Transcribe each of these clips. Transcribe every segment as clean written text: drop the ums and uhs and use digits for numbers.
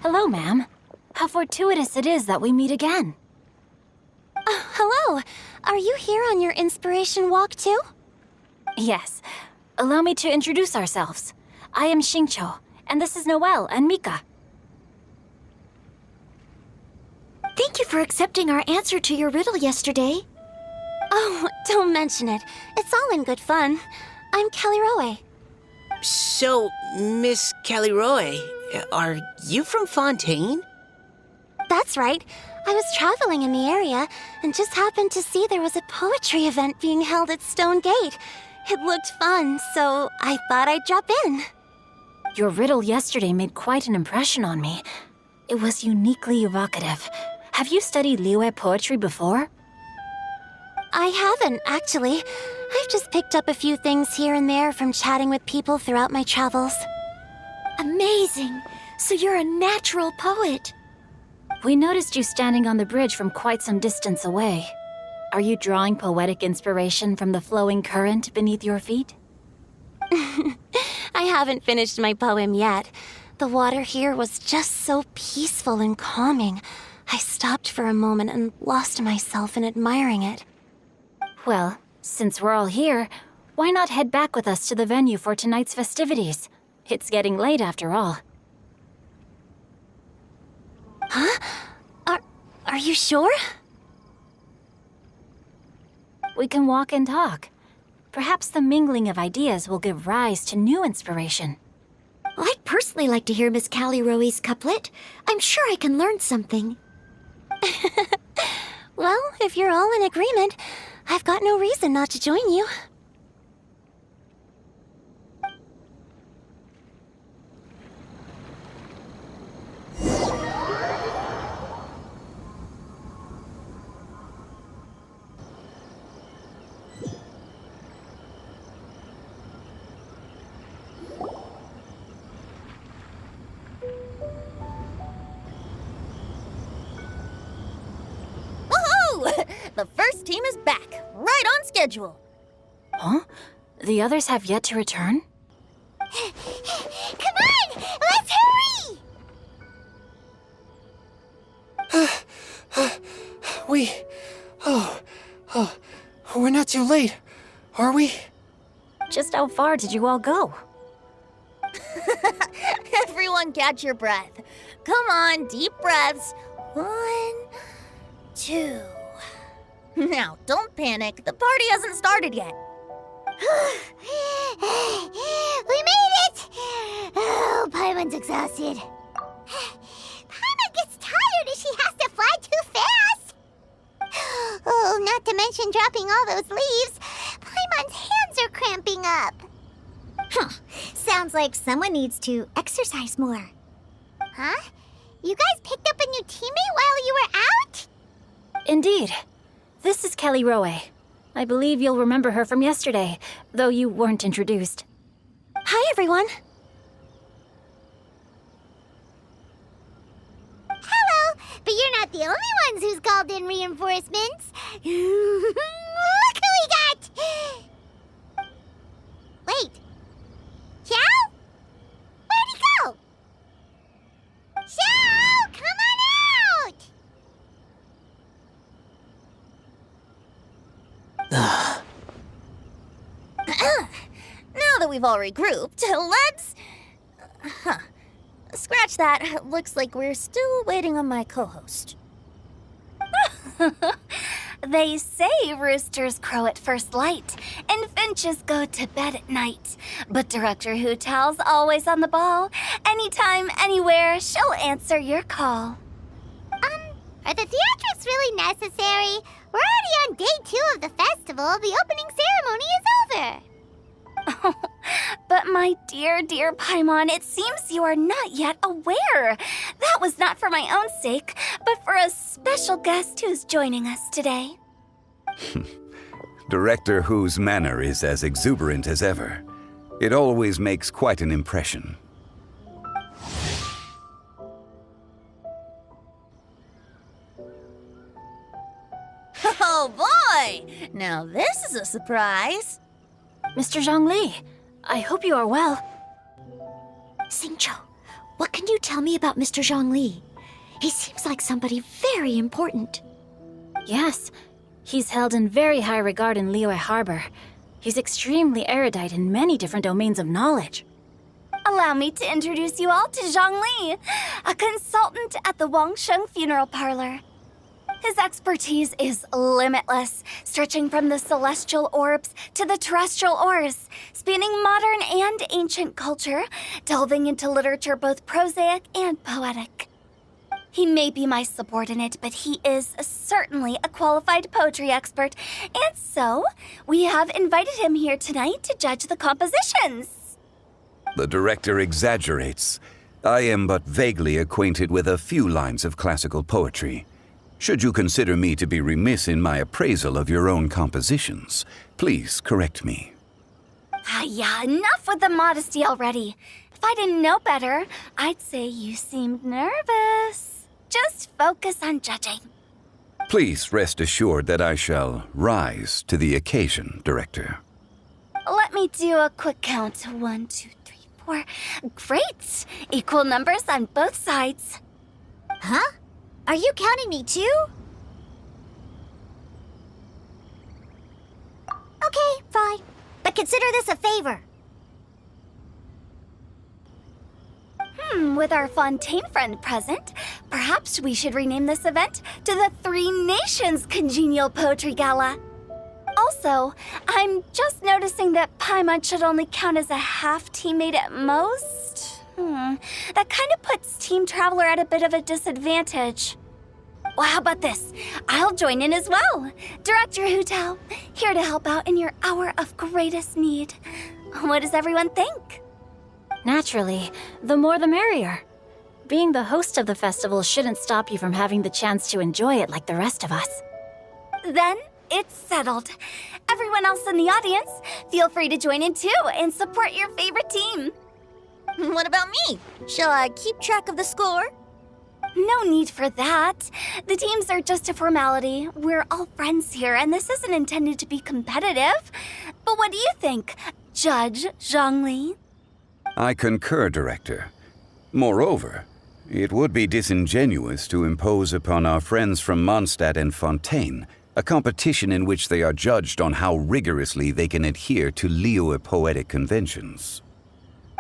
Hello, ma'am. How fortuitous it is that we meet again. Hello. Are you here on your inspiration walk too? Yes. Allow me to introduce ourselves. I am Xingqiu, and this is Noelle and Mika. Thank you for accepting our answer to your riddle yesterday. Oh, don't mention it. It's all in good fun. I'm Kelly Roe. So, Miss Kelly Roy, are you from Fontaine? That's right. I was traveling in the area and just happened to see there was a poetry event being held at Stone Gate. It looked fun, so I thought I'd drop in. Your riddle yesterday made quite an impression on me. It was uniquely evocative. Have you studied Liyue poetry before? I haven't, actually. I've just picked up a few things here and there from chatting with people throughout my travels. Amazing! So you're a natural poet. We noticed you standing on the bridge from quite some distance away. Are you drawing poetic inspiration from the flowing current beneath your feet? I haven't finished my poem yet. The water here was just so peaceful and calming. I stopped for a moment and lost myself in admiring it. Well, since we're all here, why not head back with us to the venue for tonight's festivities? It's getting late after all. Huh? Are you sure? We can walk and talk. Perhaps the mingling of ideas will give rise to new inspiration. I'd personally like to hear Miss Callie Roe's couplet. I'm sure I can learn something. Well, if you're all in agreement, I've got no reason not to join you. The first team is back, right on schedule. Huh? The others have yet to return? Come on! Let's hurry! We're not too late, are we? Just how far did you all go? Everyone catch your breath. Come on, deep breaths. 1, 2. Now, don't panic. The party hasn't started yet. We made it! Oh, Paimon's exhausted. Paimon gets tired if she has to fly too fast. Oh, not to mention dropping all those leaves. Paimon's hands are cramping up. Sounds like someone needs to exercise more. Huh? You guys picked up a new teammate while you were out? Indeed. This is Kelly Roe. I believe you'll remember her from yesterday, though you weren't introduced. Hi, everyone. Hello, but you're not the only ones who's called in reinforcements. Look who we got! Wait. Xiao? Where'd he go? Xiao, come on out! Now that we've all regrouped, let's... Scratch that. Looks like we're still waiting on my co-host. They say roosters crow at first light, and finches go to bed at night. But Director Hu Tao's always on the ball. Anytime, anywhere, she'll answer your call. Are the theatrics really necessary? We're already on day 2 of the festival. The opening ceremony is over. But my dear, dear Paimon, it seems you are not yet aware. That was not for my own sake, but for a special guest who's joining us today. Director Hu's manner is as exuberant as ever. It always makes quite an impression. Oh boy! Now this is a surprise. Mr. Zhongli, I hope you are well. Xingqiu, what can you tell me about Mr. Zhongli? He seems like somebody very important. Yes, he's held in very high regard in Liyue Harbor. He's extremely erudite in many different domains of knowledge. Allow me to introduce you all to Zhongli, a consultant at the Wangsheng Funeral Parlor. His expertise is limitless, stretching from the celestial orbs to the terrestrial ores, spanning modern and ancient culture, delving into literature both prosaic and poetic. He may be my subordinate, but he is certainly a qualified poetry expert, and so we have invited him here tonight to judge the compositions. The director exaggerates. I am but vaguely acquainted with a few lines of classical poetry. Should you consider me to be remiss in my appraisal of your own compositions, please correct me. Yeah, enough with the modesty already. If I didn't know better, I'd say you seemed nervous. Just focus on judging. Please rest assured that I shall rise to the occasion, Director. Let me do a quick count. 1, 2, 3, 4. Great! Equal numbers on both sides. Huh? Are you counting me too? Okay, fine. But consider this a favor. With our Fontaine friend present, perhaps we should rename this event to the Three Nations Congenial Poetry Gala. Also, I'm just noticing that Paimon should only count as a half teammate at most. That kind of puts Team Traveler at a bit of a disadvantage. Well, how about this? I'll join in as well. Director Hu Tao, here to help out in your hour of greatest need. What does everyone think? Naturally, the more the merrier. Being the host of the festival shouldn't stop you from having the chance to enjoy it like the rest of us. Then it's settled. Everyone else in the audience, feel free to join in too and support your favorite team. What about me? Shall I keep track of the score? No need for that. The teams are just a formality. We're all friends here, and this isn't intended to be competitive. But what do you think, Judge Zhongli? I concur, Director. Moreover, it would be disingenuous to impose upon our friends from Mondstadt and Fontaine a competition in which they are judged on how rigorously they can adhere to Liyue poetic conventions.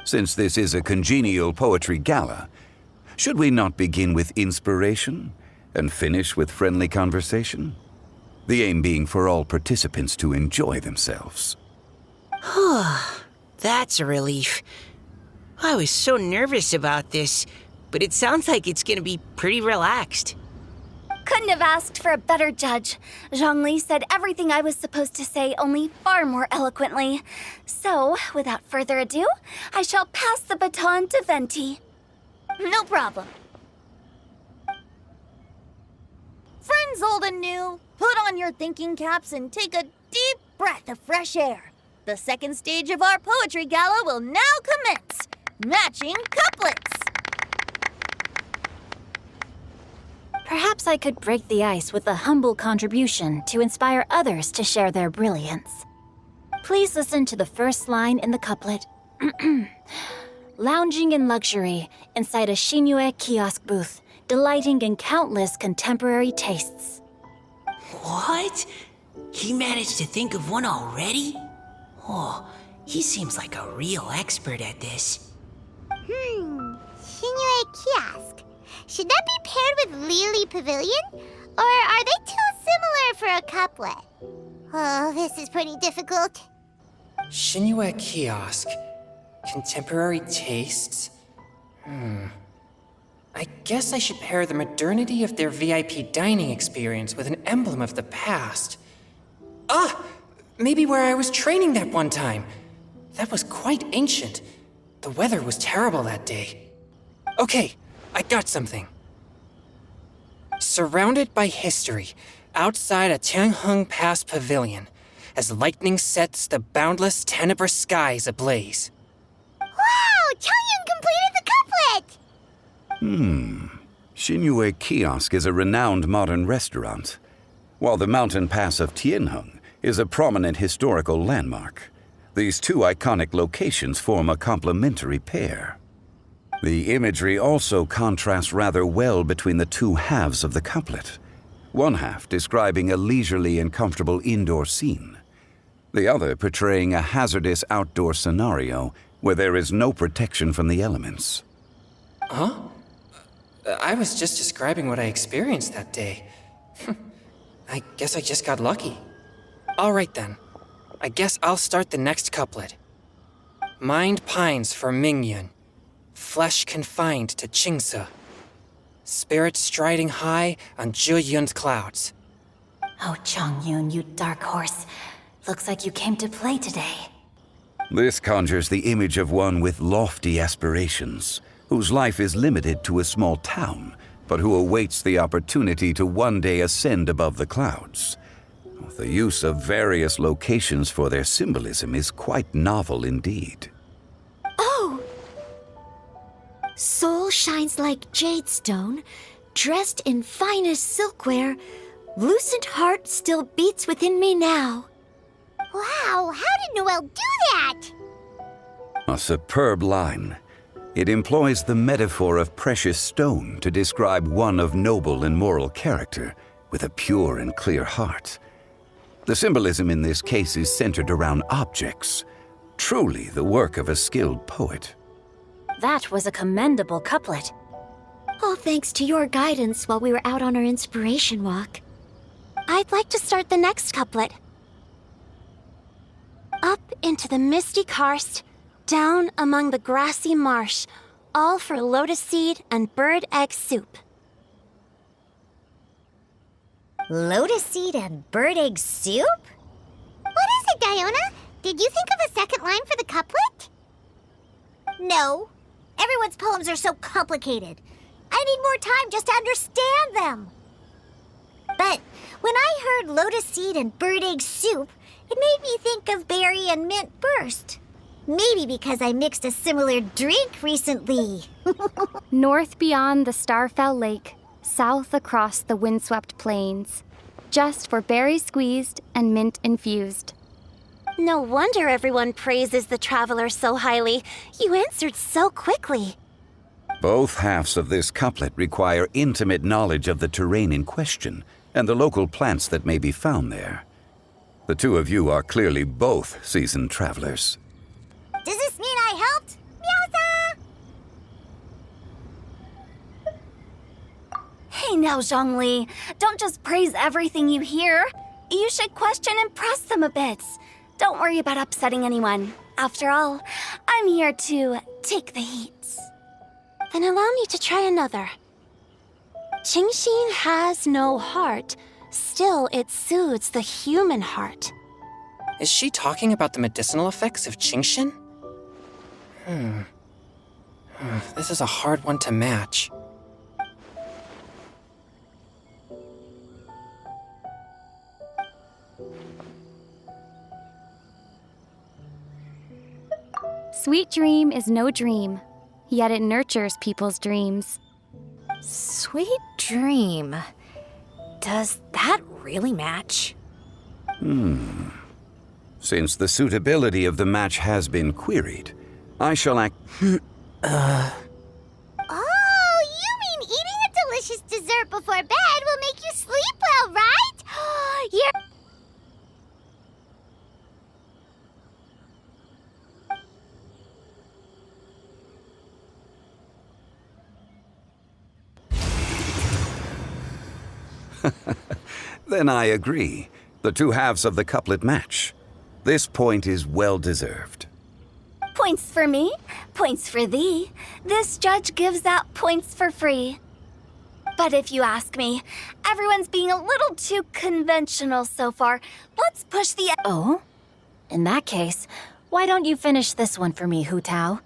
Since this is a congenial poetry gala, should we not begin with inspiration and finish with friendly conversation? The aim being for all participants to enjoy themselves. That's a relief. I was so nervous about this, but it sounds like it's gonna be pretty relaxed. Couldn't have asked for a better judge. Zhongli said everything I was supposed to say, only far more eloquently. So, without further ado, I shall pass the baton to Venti. No problem. Friends old and new, put on your thinking caps and take a deep breath of fresh air. The second stage of our poetry gala will now commence. Matching couplets. Perhaps I could break the ice with a humble contribution to inspire others to share their brilliance. Please listen to the first line in the couplet. Lounging in luxury inside a Shinue kiosk booth, delighting in countless contemporary tastes. What? He managed to think of one already? Oh, he seems like a real expert at this. Shinue Kiosk. Should that be paired with Lily Pavilion? Or are they too similar for a couplet? Oh, this is pretty difficult. Shinue Kiosk. Contemporary tastes? I guess I should pair the modernity of their VIP dining experience with an emblem of the past. Maybe where I was training that one time. That was quite ancient. The weather was terrible that day. Okay, I got something. Surrounded by history, outside a Tianheng Pass pavilion, as lightning sets the boundless tenebrous skies ablaze. Wow! Changyun completed the couplet! Shinue Kiosk is a renowned modern restaurant, while the mountain pass of Tianheng is a prominent historical landmark. These two iconic locations form a complementary pair. The imagery also contrasts rather well between the two halves of the couplet. One half describing a leisurely and comfortable indoor scene, the other portraying a hazardous outdoor scenario where there is no protection from the elements. Huh? I was just describing what I experienced that day. I guess I just got lucky. All right then. I guess I'll start the next couplet. Mind pines for Mingyun, flesh confined to Qingse, spirit striding high on Zheyun's clouds. Oh, Chongyun, you dark horse. Looks like you came to play today. This conjures the image of one with lofty aspirations, whose life is limited to a small town, but who awaits the opportunity to one day ascend above the clouds. The use of various locations for their symbolism is quite novel indeed. Oh! Soul shines like jade stone, dressed in finest silkware. Lucent heart still beats within me now. Wow, how did Noelle do that? A superb line. It employs the metaphor of precious stone to describe one of noble and moral character, with a pure and clear heart. The symbolism in this case is centered around objects, truly the work of a skilled poet. That was a commendable couplet. All thanks to your guidance while we were out on our inspiration walk. I'd like to start the next couplet. Up into the misty karst, down among the grassy marsh, all for lotus seed and bird egg soup. Lotus seed and bird egg soup? What is it, Diona? Did you think of a second line for the couplet? No. Everyone's poems are so complicated. I need more time just to understand them. But when I heard lotus seed and bird egg soup, it made me think of berry and mint burst. Maybe because I mixed a similar drink recently. North beyond the Starfell Lake, south across the windswept plains, just for berry squeezed and mint infused. No wonder everyone praises the traveler so highly. You answered so quickly. Both halves of this couplet require intimate knowledge of the terrain in question and the local plants that may be found there. The two of you are clearly both seasoned travelers. Does this mean I helped? Meowza! Hey now, Zhongli. Don't just praise everything you hear. You should question and press them a bit. Don't worry about upsetting anyone. After all, I'm here to take the heat. Then allow me to try another. Qingxin has no heart. Still, it soothes the human heart. Is she talking about the medicinal effects of Qingxin? This is a hard one to match. Sweet dream is no dream, yet it nurtures people's dreams. Sweet dream. Does that really match? Since the suitability of the match has been queried, I shall act... Oh, you mean eating a delicious dessert before bed will make you sleep well, right? You're... Then I agree. The two halves of the couplet match. This point is well deserved. Points for me, points for thee. This judge gives out points for free. But if you ask me, everyone's being a little too conventional so far. Let's push the... Oh? In that case, why don't you finish this one for me, Hu Tao?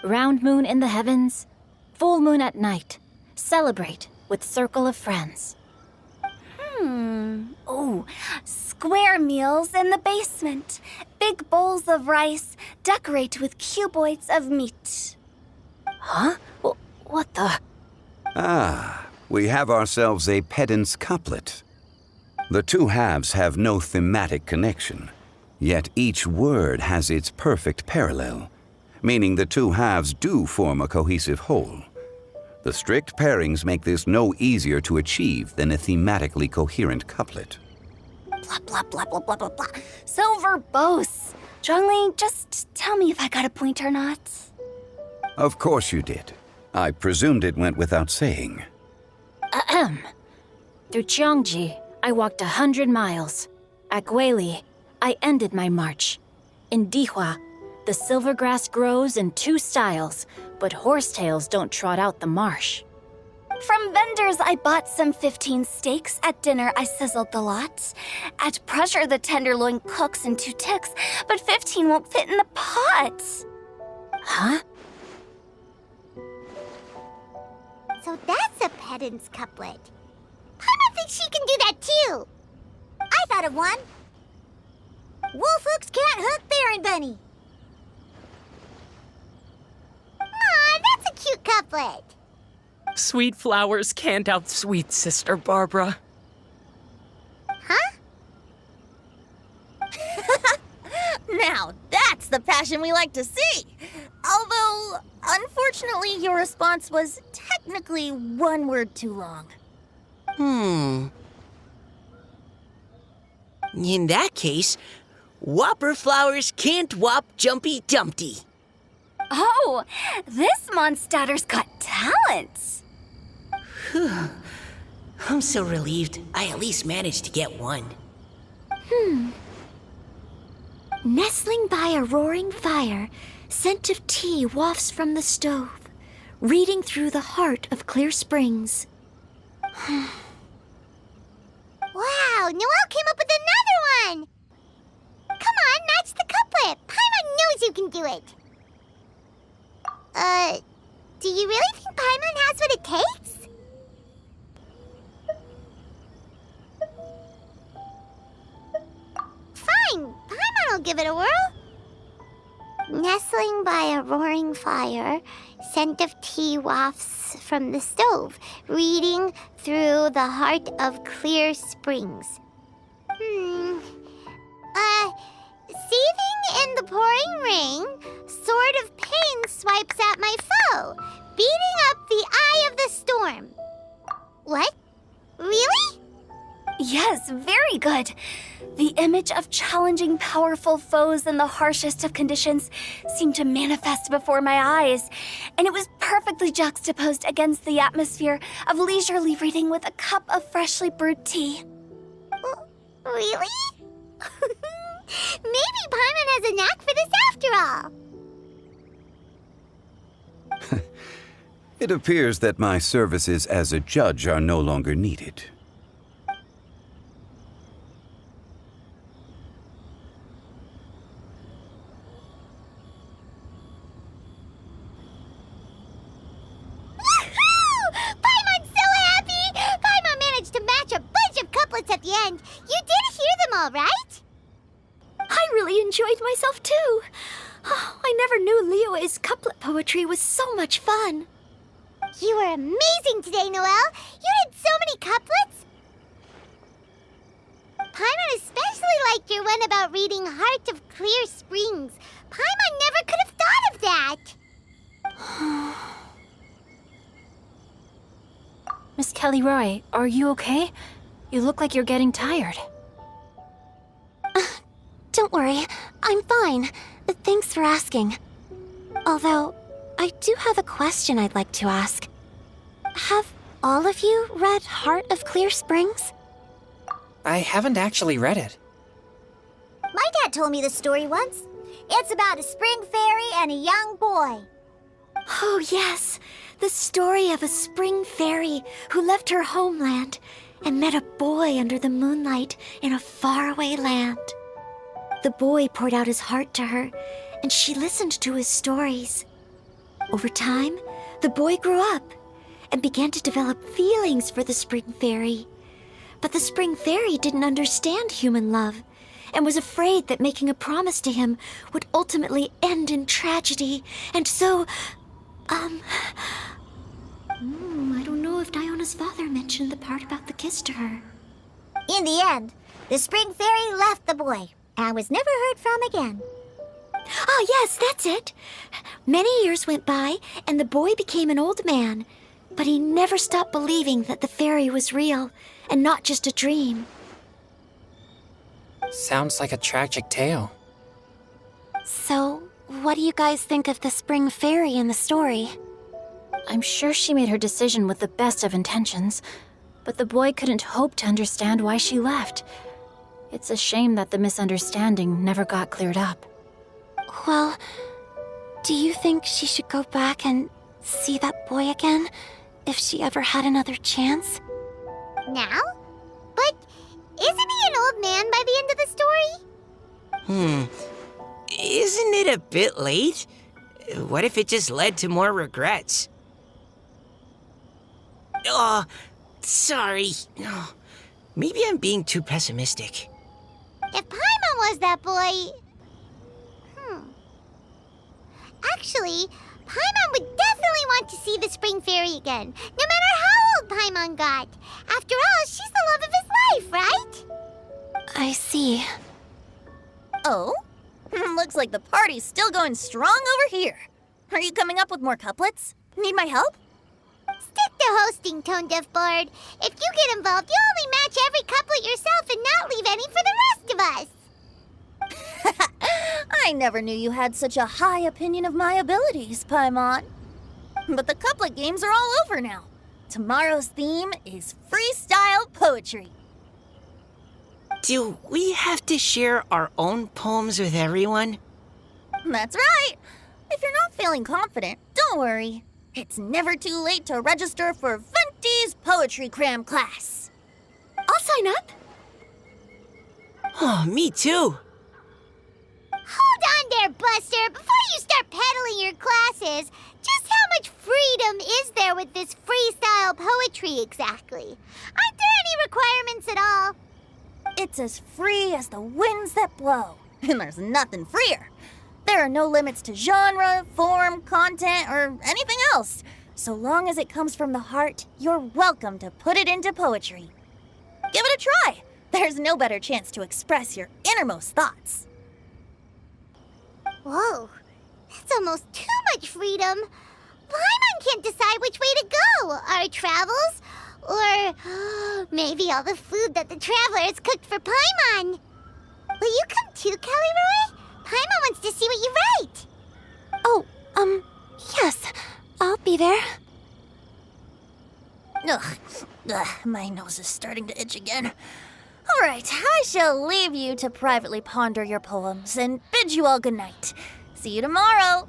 Round moon in the heavens, full moon at night. Celebrate with circle of friends. Oh, square meals in the basement. Big bowls of rice, decorate with cuboids of meat. Huh? What the? Ah, we have ourselves a pedant's couplet. The two halves have no thematic connection, yet each word has its perfect parallel. meaning the two halves do form a cohesive whole. The strict pairings make this no easier to achieve than a thematically coherent couplet. Blah, blah, blah, blah, blah, blah, blah. So verbose. Zhongli, just tell me if I got a point or not. Of course you did. I presumed it went without saying. Ahem. Through Cheongji, I walked 100 miles. At Guili, I ended my march. In Dihua, the silver grass grows in 2 styles, but horsetails don't trot out the marsh. From vendors, I bought some 15 steaks. At dinner, I sizzled the lot. At pressure, the tenderloin cooks in 2 ticks, but 15 won't fit in the pot. Huh? So that's a pedant's couplet. Paimon thinks she can do that too. I thought of one. Wolf hooks can't hook Baron Bunny. Aw, that's a cute couplet. Sweet flowers can't outsweet Sister Barbara. Huh? Now, that's the passion we like to see. Although, unfortunately, your response was technically 1 word too long. In that case, Whopper flowers can't whop Jumpy Dumpty. Oh, this Mondstadter's got talent. I'm so relieved I at least managed to get one. Nestling by a roaring fire, scent of tea wafts from the stove, reading through the heart of Clear Springs. Wow, Noelle came up with another one! Come on, match the couplet. Paimon knows you can do it. Do you really think Paimon has what it takes? Fine, Paimon will give it a whirl. Nestling by a roaring fire, scent of tea wafts from the stove, reading through the heart of Clear Springs. Seething in the pouring rain, sword of pain swipes at my foe, beating up the eye of the storm. What? Really? Yes, very good. The image of challenging powerful foes in the harshest of conditions seemed to manifest before my eyes, and it was perfectly juxtaposed against the atmosphere of leisurely reading with a cup of freshly brewed tea. Really? Maybe Paimon has a knack for this after all. It appears that my services as a judge are no longer needed. Paimon's so happy! Paimon managed to match a bunch of couplets at the end. You did hear them all, right? I really enjoyed myself too. Oh, I never knew Liyue's couplet poetry was so much fun. You were amazing today, Noelle. You did so many couplets. Paimon especially liked your one about reading Heart of Clear Springs. Paimon never could have thought of that. Miss Kelly Roy, are you okay? You look like you're getting tired. Don't worry, I'm fine. Thanks for asking. Although, I do have a question I'd like to ask. Have all of you read Heart of Clear Springs? I haven't actually read it. My dad told me the story once. It's about a spring fairy and a young boy. Oh, yes. The story of a spring fairy who left her homeland and met a boy under the moonlight in a faraway land. The boy poured out his heart to her, and she listened to his stories. Over time, the boy grew up and began to develop feelings for the spring fairy. But the spring fairy didn't understand human love and was afraid that making a promise to him would ultimately end in tragedy. And so, I don't know if Diona's father mentioned the part about the kiss to her. In the end, the spring fairy left the boy and was never heard from again. Ah, yes, that's it. Many years went by, and the boy became an old man. But he never stopped believing that the fairy was real and not just a dream. Sounds like a tragic tale. So, what do you guys think of the spring fairy in the story? I'm sure she made her decision with the best of intentions, but the boy couldn't hope to understand why she left. It's a shame that the misunderstanding never got cleared up. Well, do you think she should go back and see that boy again if she ever had another chance? Now? But isn't he an old man by the end of the story? Isn't it a bit late? What if it just led to more regrets? Oh, sorry. Oh, maybe I'm being too pessimistic. If Paimon was that boy... Actually, Paimon would definitely want to see the spring fairy again, no matter how old Paimon got. After all, she's the love of his life, right? I see. Oh? Looks like the party's still going strong over here. Are you coming up with more couplets? Need my help? Stick to hosting, Tone Deaf Bard. If you get involved, you'll only match every couplet yourself and not leave any for the rest of us. I never knew you had such a high opinion of my abilities, Paimon. But the couplet games are all over now. Tomorrow's theme is freestyle poetry. Do we have to share our own poems with everyone? That's right. If you're not feeling confident, don't worry. It's never too late to register for Venti's Poetry Cram class. I'll sign up. Oh, me too. Hold on there, Buster. Before you start peddling your classes, just how much freedom is there with this freestyle poetry exactly? Aren't there any requirements at all? It's as free as the winds that blow, and there's nothing freer. There are no limits to genre, form, content, or anything else. So long as it comes from the heart, you're welcome to put it into poetry. Give it a try. There's no better chance to express your innermost thoughts. Whoa, that's almost too much freedom. Paimon can't decide which way to go. Our travels, or maybe all the food that the travelers cooked for Paimon. Will you come too, Kelly Roy? Paimon wants to see what you write. Oh, yes. I'll be there. Ugh, my nose is starting to itch again. All right, I shall leave you to privately ponder your poems and bid you all good night. See you tomorrow.